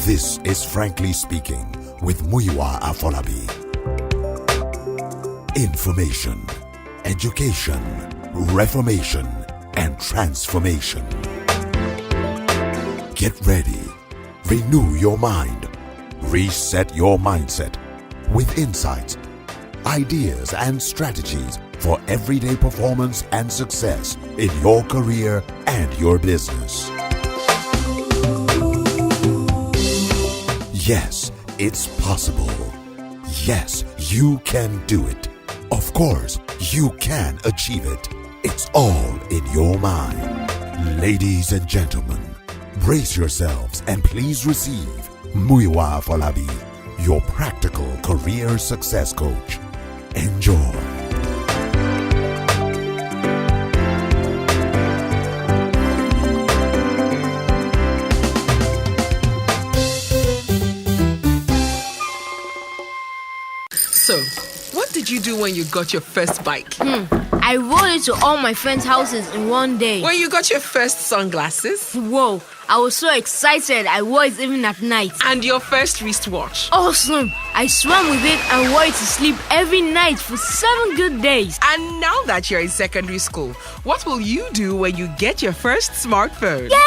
This is Frankly Speaking with Muyiwa Afolabi. Information, education, reformation, and transformation. Get ready. Renew your mind. Reset your mindset with insights, ideas, and strategies for everyday performance and success in your career and your business. Yes, it's possible. Yes, you can do it. Of course, you can achieve it. It's all in your mind. Ladies and gentlemen, brace yourselves and please receive Muyiwa Afolabi, your practical career success coach. Enjoy. So, what did you do when you got your first bike? I rode it to all my friends' houses in one day. When you got your first sunglasses? Whoa, I was so excited I wore it even at night. And your first wristwatch? Awesome! I swam with it and wore it to sleep every night for 7 good days. And now that you're in secondary school, what will you do when you get your first smartphone? Yay!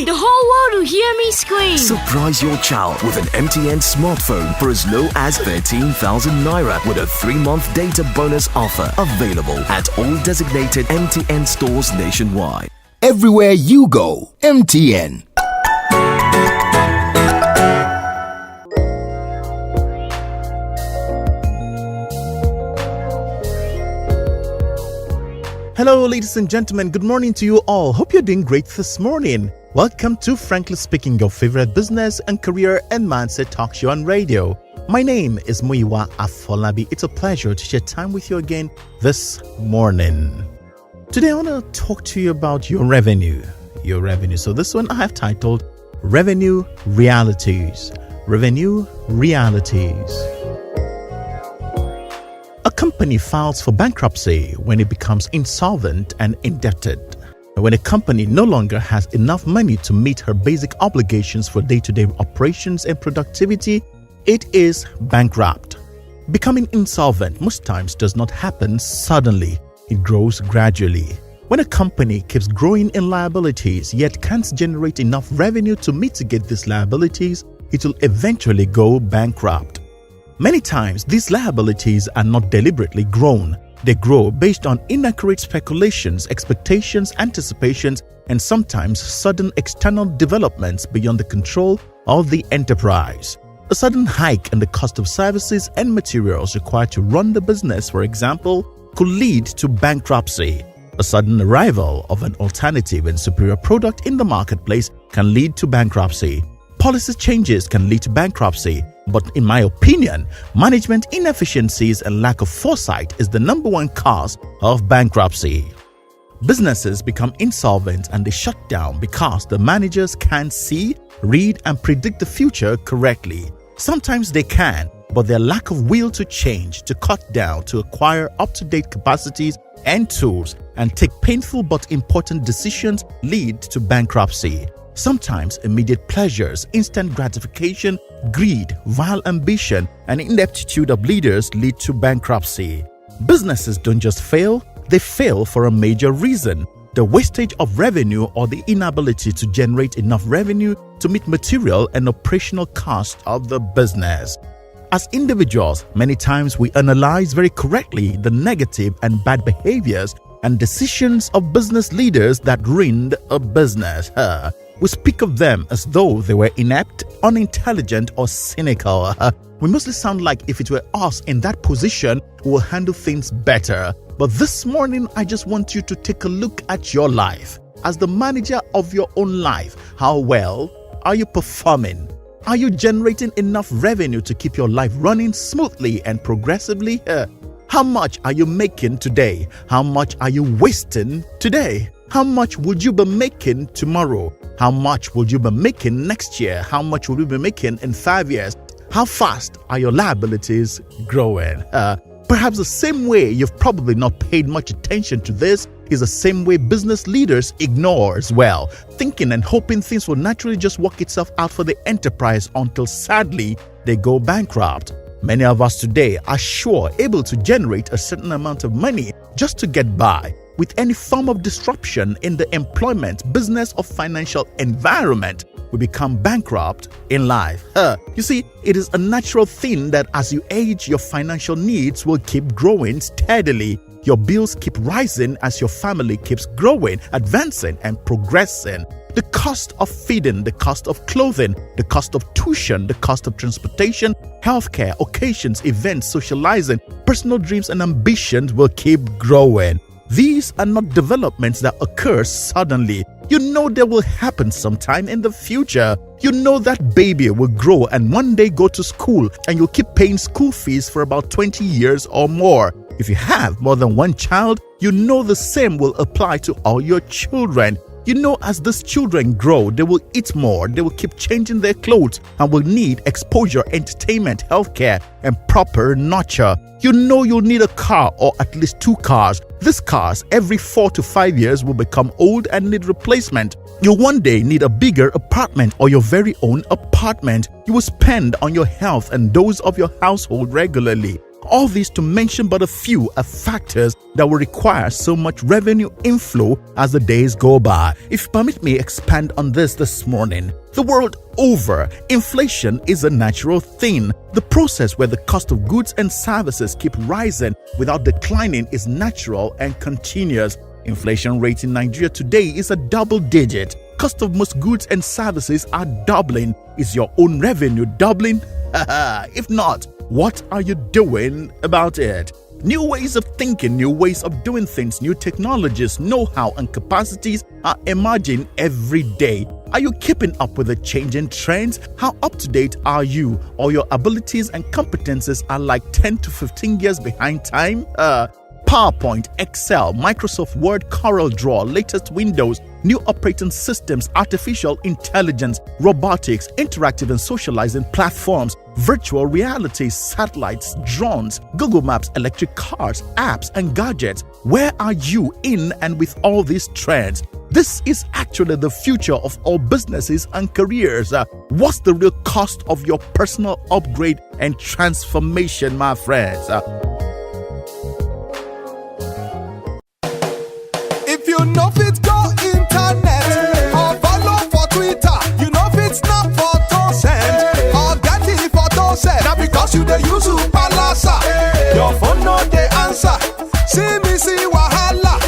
The whole world will hear me scream. Surprise your child with an MTN smartphone for as low as 13,000 naira with a 3-month data bonus offer available at all designated MTN stores nationwide. Everywhere you go, MTN. Hello, ladies and gentlemen. Good morning to you all. Hope you're doing great this morning. Welcome to Frankly Speaking, your favorite business and career and mindset talk show on radio. My name is Muyiwa Afolabi. It's a pleasure to share time with you again this morning. Today, I want to talk to you about your revenue. So this one I have titled Revenue Realities. Revenue Realities. A company files for bankruptcy when it becomes insolvent and indebted. When a company no longer has enough money to meet her basic obligations for day-to-day operations and productivity, it is bankrupt. Becoming insolvent most times does not happen suddenly. It grows gradually. When a company keeps growing in liabilities yet can't generate enough revenue to mitigate these liabilities, it will eventually go bankrupt. Many times, these liabilities are not deliberately grown. They grow based on inaccurate speculations, expectations, anticipations, and sometimes sudden external developments beyond the control of the enterprise. A sudden hike in the cost of services and materials required to run the business, for example, could lead to bankruptcy. A sudden arrival of an alternative and superior product in the marketplace can lead to bankruptcy. Policy changes can lead to bankruptcy, but in my opinion, management inefficiencies and lack of foresight is the number one cause of bankruptcy. Businesses become insolvent and they shut down because the managers can't see, read, and predict the future correctly. Sometimes they can, but their lack of will to change, to cut down, to acquire up-to-date capacities and tools, and take painful but important decisions lead to bankruptcy. Sometimes immediate pleasures, instant gratification, greed, vile ambition, and ineptitude of leaders lead to bankruptcy. Businesses don't just fail, they fail for a major reason: the wastage of revenue or the inability to generate enough revenue to meet material and operational costs of the business. As individuals, many times we analyze very correctly the negative and bad behaviors and decisions of business leaders that ruined a business. We speak of them as though they were inept, unintelligent, or cynical. We mostly sound like if it were us in that position, we will handle things better. But this morning, I just want you to take a look at your life. As the manager of your own life, how well are you performing? Are you generating enough revenue to keep your life running smoothly and progressively? How much are you making today? How much are you wasting today? How much would you be making tomorrow? How much would you be making next year? How much will you be making in 5 years? How fast are your liabilities growing? Perhaps the same way you've probably not paid much attention to this is the same way business leaders ignore as well, thinking and hoping things will naturally just work itself out for the enterprise until sadly they go bankrupt. Many of us today are sure able to generate a certain amount of money just to get by. With any form of disruption in the employment, business, or financial environment, we become bankrupt in life. You see, it is a natural thing that as you age, your financial needs will keep growing steadily. Your bills keep rising as your family keeps growing, advancing, and progressing. The cost of feeding, the cost of clothing, the cost of tuition, the cost of transportation, healthcare, occasions, events, socializing, personal dreams, and ambitions will keep growing. These are not developments that occur suddenly. You know they will happen sometime in the future. You know that baby will grow and one day go to school, and you'll keep paying school fees for about 20 years or more. If you have more than one child, you know the same will apply to all your children. You know, as these children grow, they will eat more, they will keep changing their clothes, and will need exposure, entertainment, healthcare, and proper nurture. You know you'll need a car or at least 2 cars. These cars, every 4 to 5 years, will become old and need replacement. You'll one day need a bigger apartment or your very own apartment. You will spend on your health and those of your household regularly. All these to mention but a few are factors that will require so much revenue inflow as the days go by. If you permit me expand on this morning. The world over, inflation is a natural thing. The process where the cost of goods and services keep rising without declining is natural and continuous. Inflation rate in Nigeria today is a double digit. Cost of most goods and services are doubling. Is your own revenue doubling? If not, what are you doing about it? New ways of thinking, new ways of doing things, new technologies, know-how, and capacities are emerging every day. Are you keeping up with the changing trends? How up-to-date are you? Or your abilities and competences are like 10 to 15 years behind time? PowerPoint, Excel, Microsoft Word, CorelDRAW, latest Windows, new operating systems, artificial intelligence, robotics, interactive and socializing platforms, virtual reality, satellites, drones, Google Maps, electric cars, apps, and gadgets. Where are you in and with all these trends? This is actually the future of all businesses and careers. What's the real cost of your personal upgrade and transformation, my friends? If you know fit go internet or follow for Twitter, you know fit snap photo send or get it photo send. Now because you dey use Palasa, your phone no dey answer. See me see wahala.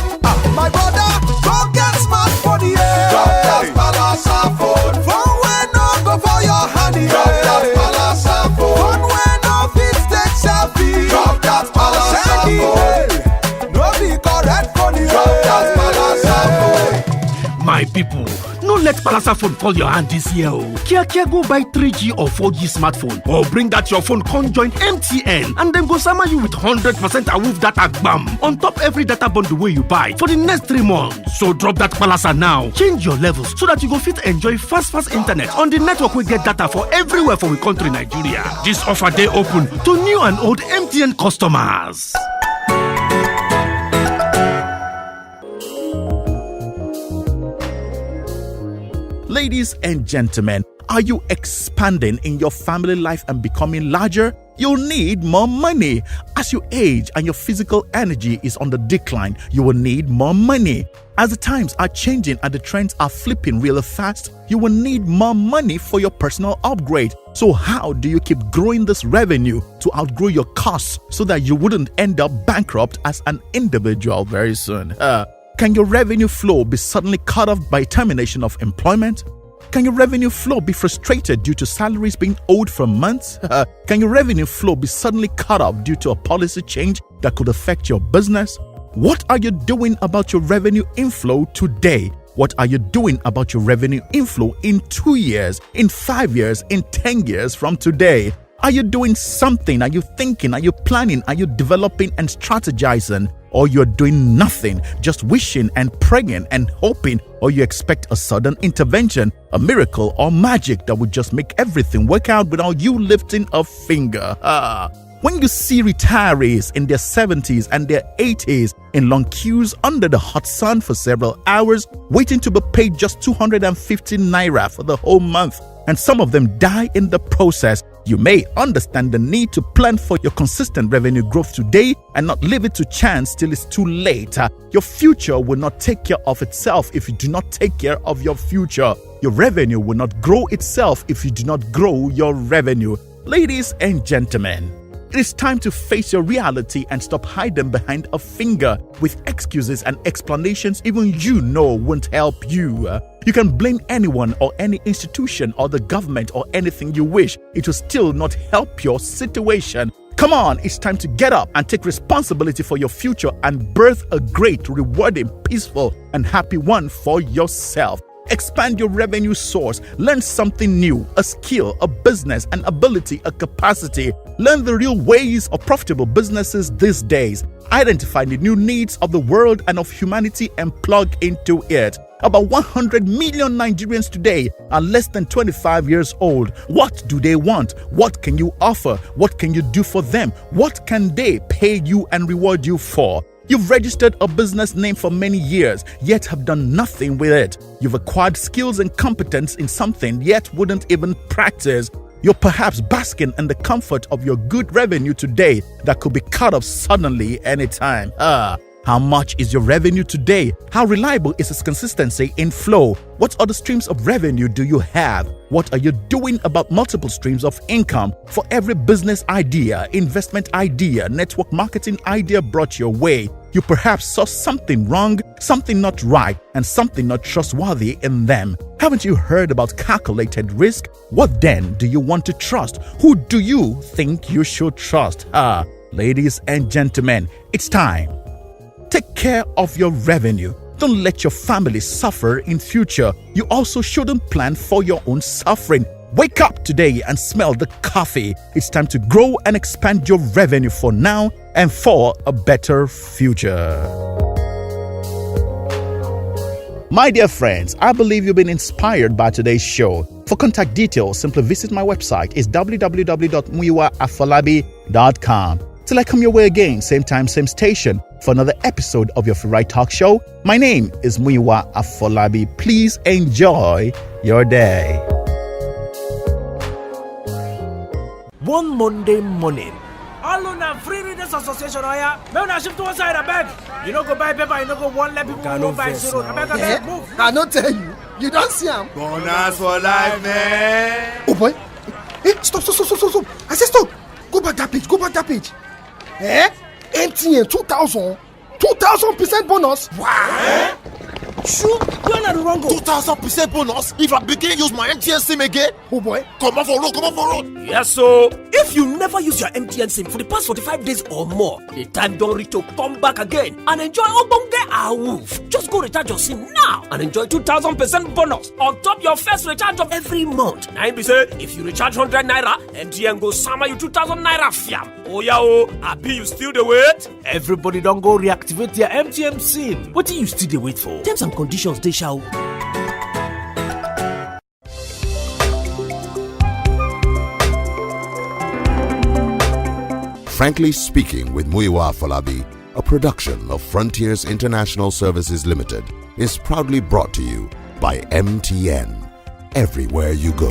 My brother, go get smartphone, yeah. Drop that Palasa phone. Phone wey no go for your hand, yeah. Drop that Palasa phone. Phone wey no fit take selfie. Drop that Palasa phone. No be correct phone, yeah. Drop that Palasa phone. My people, no let Palasa phone fall your hand this year. Kia go buy 3G or 4G smartphone, or bring that your phone come join MTN, and then go summer you with 100% awoof data bam on top every data bundle way you buy for the next 3 months. So drop that Palasa now, change your levels so that you go fit enjoy fast internet on the network we get data for everywhere for we country Nigeria. This offer dey open to new and old MTN customers. Ladies and gentlemen, are you expanding in your family life and becoming larger? You'll need more money. As you age and your physical energy is on the decline, you will need more money. As the times are changing and the trends are flipping really fast, you will need more money for your personal upgrade. So how do you keep growing this revenue to outgrow your costs so that you wouldn't end up bankrupt as an individual very soon? Can your revenue flow be suddenly cut off by termination of employment? Can your revenue flow be frustrated due to salaries being owed for months? Can your revenue flow be suddenly cut off due to a policy change that could affect your business? What are you doing about your revenue inflow today? What are you doing about your revenue inflow in 2 years, in 5 years, in 10 years from today? Are you doing something? Are you thinking? Are you planning? Are you developing and strategizing? Or you're doing nothing, just wishing and praying and hoping, or you expect a sudden intervention, a miracle or magic that would just make everything work out without you lifting a finger? When you see retirees in their 70s and their 80s in long queues under the hot sun for several hours, waiting to be paid just 250 naira for the whole month, and some of them die in the process, you may understand the need to plan for your consistent revenue growth today and not leave it to chance till it's too late. Your future will not take care of itself if you do not take care of your future. Your revenue will not grow itself if you do not grow your revenue. Ladies and gentlemen, it is time to face your reality and stop hiding behind a finger with excuses and explanations even you know won't help you. You can blame anyone or any institution or the government or anything you wish. It will still not help your situation. Come on, it's time to get up and take responsibility for your future and birth a great, rewarding, peaceful, and happy one for yourself. Expand your revenue source. Learn something new, a skill, a business, an ability, a capacity. Learn the real ways of profitable businesses these days. Identify the new needs of the world and of humanity and plug into it. About 100 million Nigerians today are less than 25 years old. What do they want? What can you offer? What can you do for them? What can they pay you and reward you for? You've registered a business name for many years, yet have done nothing with it. You've acquired skills and competence in something, yet wouldn't even practice. You're perhaps basking in the comfort of your good revenue today that could be cut off suddenly anytime. How much is your revenue today? How reliable is its consistency in flow? What other streams of revenue do you have? What are you doing about multiple streams of income? For every business idea, investment idea, network marketing idea brought your way, you perhaps saw something wrong, something not right, and something not trustworthy in them. Haven't you heard about calculated risk? What then do you want to trust? Who do you think you should trust? Ladies and gentlemen, it's time. Take care of your revenue. Don't let your family suffer in future. You also shouldn't plan for your own suffering. Wake up today and smell the coffee. It's time to grow and expand your revenue for now and for a better future. My dear friends, I believe you've been inspired by today's show. For contact details, simply visit my website. It's www.muyiwaafolabi.com. Till I come your way again, same time, same station, for another episode of your favorite talk show. My name is Muyiwa Afolabi. Please enjoy your day. One Monday morning, all on a free readers association, now I shift to one side, I beg. You know, go buy paper, you know, go one let people go buy zero. I beg, move. I don't tell you. You don't see him. Bonus for life, man. Oh boy. Hey, stop. I said stop. Go back that page. MTN 2,000% bonus. Wow. Sure, you're not wrong. 2,000% bonus if I begin use my MTN SIM again. Oh boy. Come on for road. Yes, so if you never use your MTN SIM for the past 45 days or more, the time don't reach to come back again and enjoy Obonge Awoof. Just go recharge your SIM now and enjoy 2,000% bonus on top your first recharge of every month. Now be say, if you recharge 100 naira, MTN go summer you 2,000 naira fiam. Oh yeah, happy you still the wait? Everybody don't go reactivate your MTN SIM. What do you still the wait for? Terms and conditions they shall. Frankly Speaking with Muyiwa Afolabi, a production of Frontiers International Services Limited, is proudly brought to you by MTN. Everywhere you go.